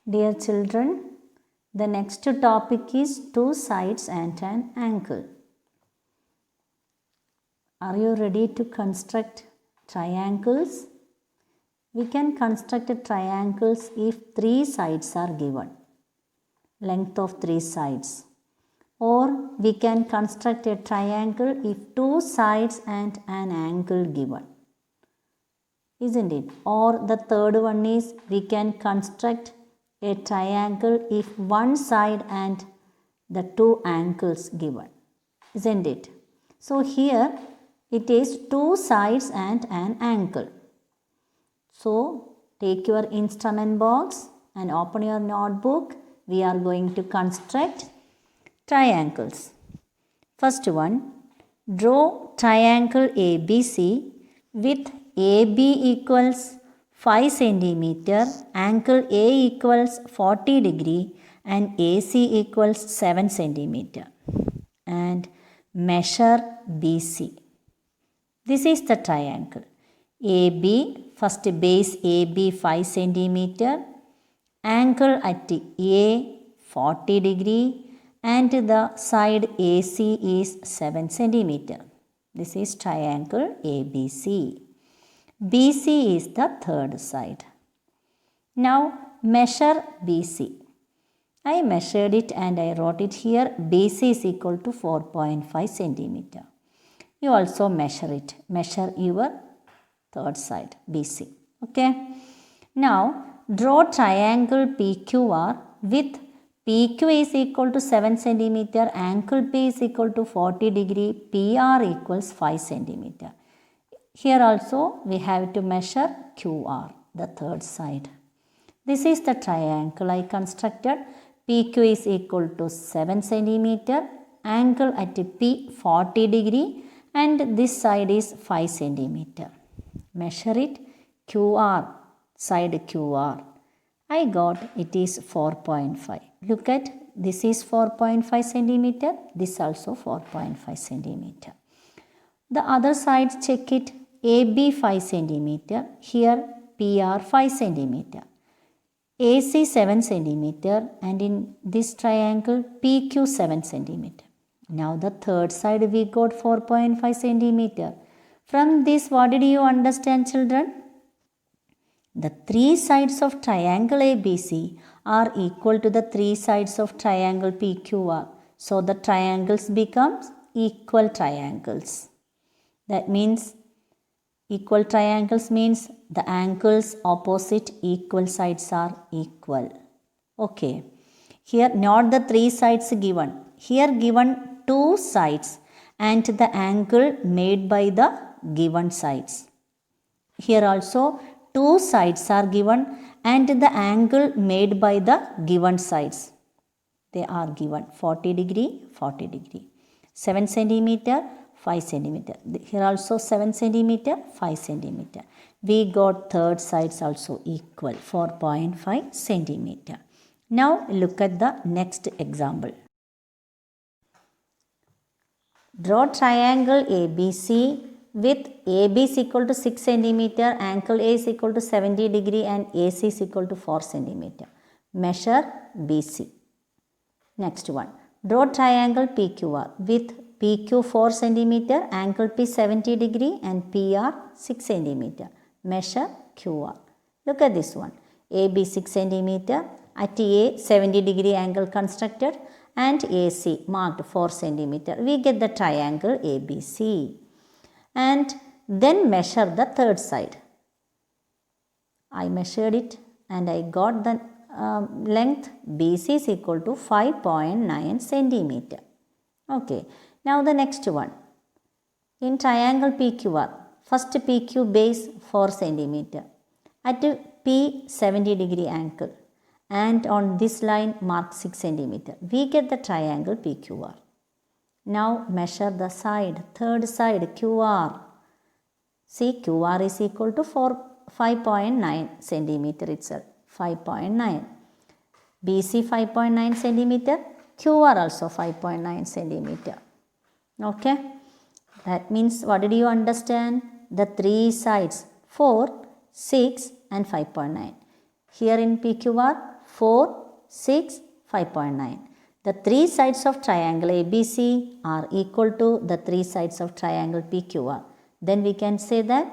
Dear children, the next topic is two sides and an angle. Are you ready to construct triangles? We can construct triangles if three sides are given, length of three sides. Or we can construct a triangle if two sides and an angle given. Isn't it? Or the third one is we can construct a triangle if one side and the two angles given. Isn't it? So here it is two sides and an angle. So take your instrument box and open your notebook. We are going to construct triangles. First one, draw triangle ABC with AB equals 5 centimeter, angle A equals 40 degree and AC equals 7 centimeter, and measure BC. This is the triangle. AB, first base AB 5 centimeter, angle at A 40 degree and the side AC is 7 centimeter. This is triangle ABC. BC is the third side. Now measure BC. I measured it and I wrote it here. BC is equal to 4.5 centimeter. You also measure it. Measure your third side BC. Okay. Now draw triangle PQR with PQ is equal to 7 centimeter, angle P is equal to 40 degree, PR equals 5 centimeter. Here also we have to measure QR, the third side. This is the triangle I constructed. PQ is equal to 7 centimeter, angle at P 40 degree and this side is 5 centimeter. Measure it. QR, side QR. I got it is 4.5. Look at this is 4.5 centimeter. This also 4.5 centimeter. The other side check it. AB 5 centimeter. Here PR 5 centimeter. AC 7 centimeter and in this triangle PQ 7 centimeter. Now the third side we got 4.5 centimeter. From this what did you understand, children? The three sides of triangle ABC are equal to the three sides of triangle PQR. So the triangles becomes equal triangles. That means equal triangles means the angles opposite equal sides are equal. Okay. Here not the three sides given. Here given two sides and the angle made by the given sides. Here also two sides are given and the angle made by the given sides. They are given 40 degree, 40 degree. 7 centimeter, 5 centimeter. Here also 7 centimeter, 5 centimeter. We got third sides also equal 4.5 centimeter. Now look at the next example. Draw triangle ABC with AB is equal to 6 centimeter, angle A is equal to 70 degree and AC is equal to 4 centimeter. Measure BC. Next one. Draw triangle PQR with PQ 4 centimeter, angle P 70 degree and PR 6 centimeter. Measure QR. Look at this one. AB 6 centimeter, at A 70 degree angle constructed and AC marked 4 centimeter. We get the triangle ABC. And then measure the third side. I measured it and I got the length BC is equal to 5.9 centimeter. Okay. Now the next one. In triangle PQR, first PQ base 4 centimeter. At P 70 degree angle and on this line mark 6 centimeter. We get the triangle PQR. Now measure the side, third side QR. See QR is equal to 5.9 centimeter itself, 5.9. BC 5.9 centimeter, QR also 5.9 centimeter. Okay. That means what did you understand? The three sides 4, 6 and 5.9. Here in PQR 4, 6, 5.9. The three sides of triangle ABC are equal to the three sides of triangle PQR. Then we can say that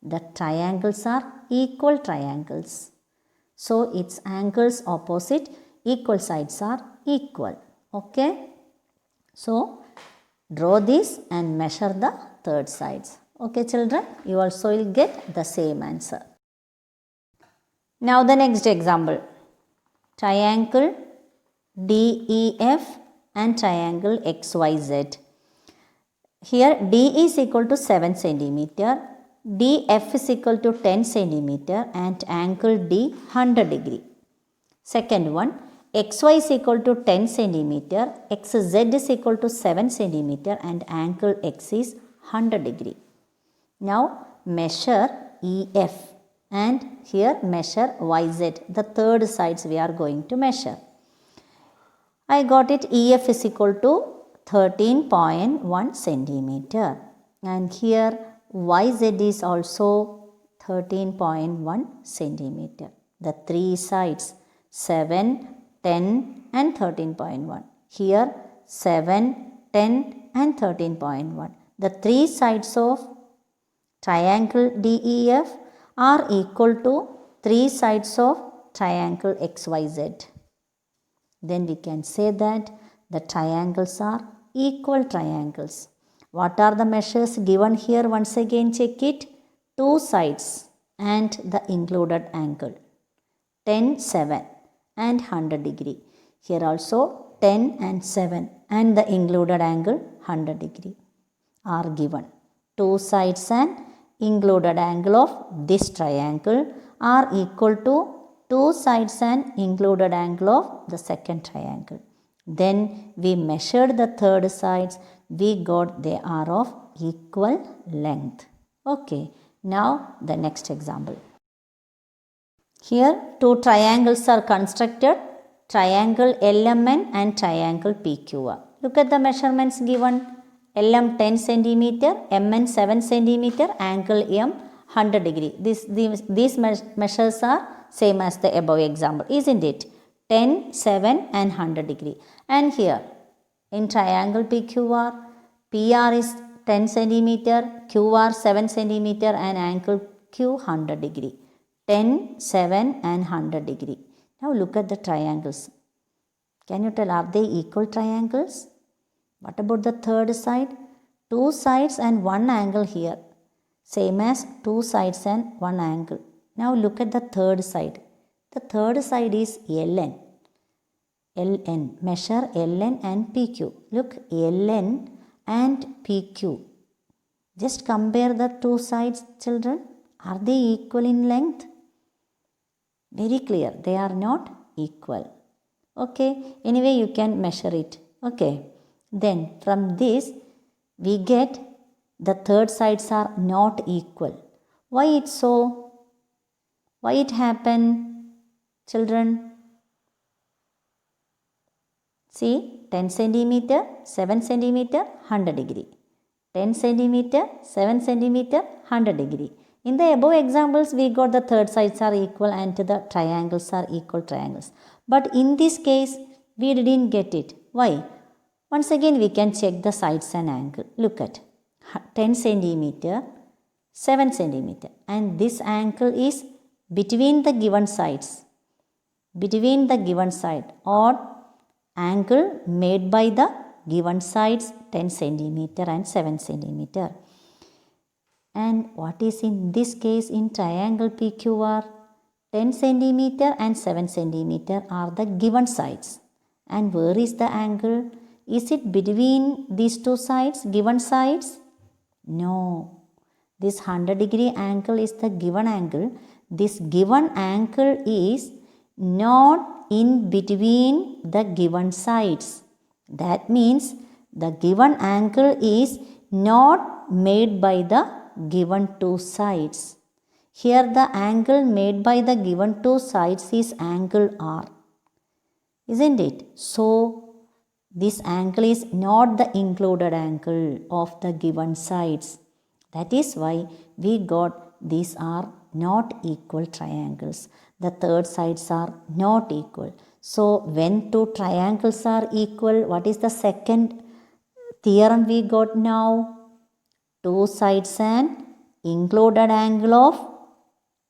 the triangles are equal triangles. So its angles opposite, equal sides are equal. Okay. So draw this and measure the third sides. Okay children, you also will get the same answer. Now the next example. Triangle DEF and triangle XYZ. Here D is equal to 7 centimeter, DF is equal to 10 centimeter and angle D 100 degree. Second one, XY is equal to 10 centimeter, XZ is equal to 7 centimeter and angle X is 100 degree. Now measure EF and here measure YZ, the third sides we are going to measure. I got it, EF is equal to 13.1 centimeter and here YZ is also 13.1 centimeter. The three sides 7, 10 and 13.1. Here 7, 10 and 13.1. The three sides of triangle DEF are equal to three sides of triangle XYZ. Then we can say that the triangles are equal triangles. What are the measures given here? Once again check it. Two sides and the included angle. 10, 7 and 100 degree. Here also 10 and 7 and the included angle 100 degree are given. Two sides and included angle of this triangle are equal to two sides and included angle of the second triangle. Then we measured the third sides, we got they are of equal length. Okay, now the next example. Here two triangles are constructed, triangle LMN and triangle PQR. Look at the measurements given. LM 10 centimeter, MN 7 centimeter, angle M 100 degree. These measures are same as the above example, isn't it? 10, 7 and 100 degree. And here in triangle PQR, PR is 10 centimeter, QR 7 centimeter and angle Q 100 degree. 10, 7 and 100 degree. Now look at the triangles. Can you tell, are they equal triangles? What about the third side? Two sides and one angle here. Same as two sides and one angle. Now look at the third side. The third side is LN. LN. Measure LN and PQ. Look, LN and PQ. Just compare the two sides, children. Are they equal in length? Very clear. They are not equal. Okay. Anyway, you can measure it. Okay. Then from this, we get the third sides are not equal. Why it's so? Why it happened, children? See, 10 centimeter, 7 centimeter, 100 degree. 10 centimeter, 7 centimeter, 100 degree. In the above examples, we got the third sides are equal and the triangles are equal triangles. But in this case, we didn't get it. Why? Once again, we can check the sides and angle. Look at 10 centimeter, 7 centimeter. And this angle is between the given sides. Between the given side or angle made by the given sides 10 centimeter and 7 centimeter. And what is in this case in triangle PQR? 10 centimeter and 7 centimeter are the given sides. And where is the angle? Is it between these two sides, given sides? No. This 100 degree angle is the given angle. This given angle is not in between the given sides. That means the given angle is not made by the given two sides. Here the angle made by the given two sides is angle R. Isn't it? So, this angle is not the included angle of the given sides. That is why we got these are not equal triangles. The third sides are not equal. So when two triangles are equal, what is the second theorem we got now? Two sides and included angle of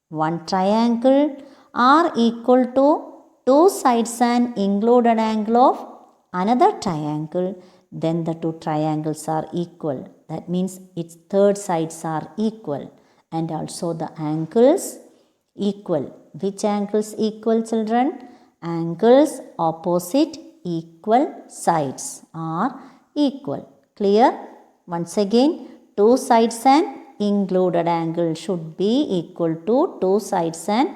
one triangle are equal to two sides and included angle of another triangle, then the two triangles are equal. That means its third sides are equal and also the angles equal. Which angles equal, children? Angles opposite equal sides are equal. Clear? Once again, two sides and included angle should be equal to two sides and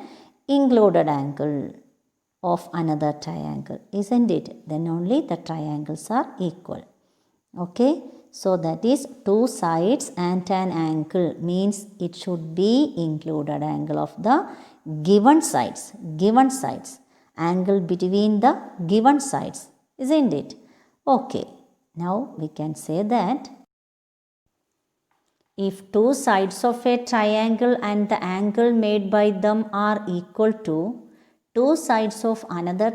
included angle of another triangle, isn't it? Then only the triangles are equal. Okay, so that is two sides and an angle means it should be included angle of the given sides. Given sides. Angle between the given sides, isn't it? Okay, now we can say that if two sides of a triangle and the angle made by them are equal to two sides of another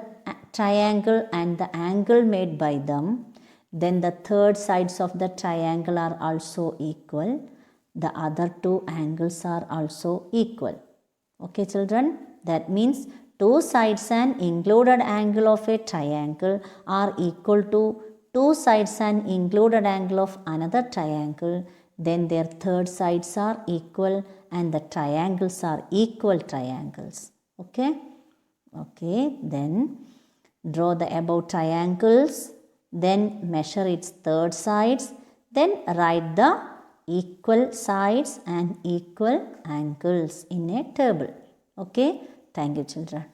triangle and the angle made by them, then the third sides of the triangle are also equal. The other two angles are also equal. Okay, children? That means two sides and included angle of a triangle are equal to two sides and included angle of another triangle. Then their third sides are equal and the triangles are equal triangles. Okay? Okay, then draw the above triangles, then measure its third sides, then write the equal sides and equal angles in a table. Okay, thank you, children.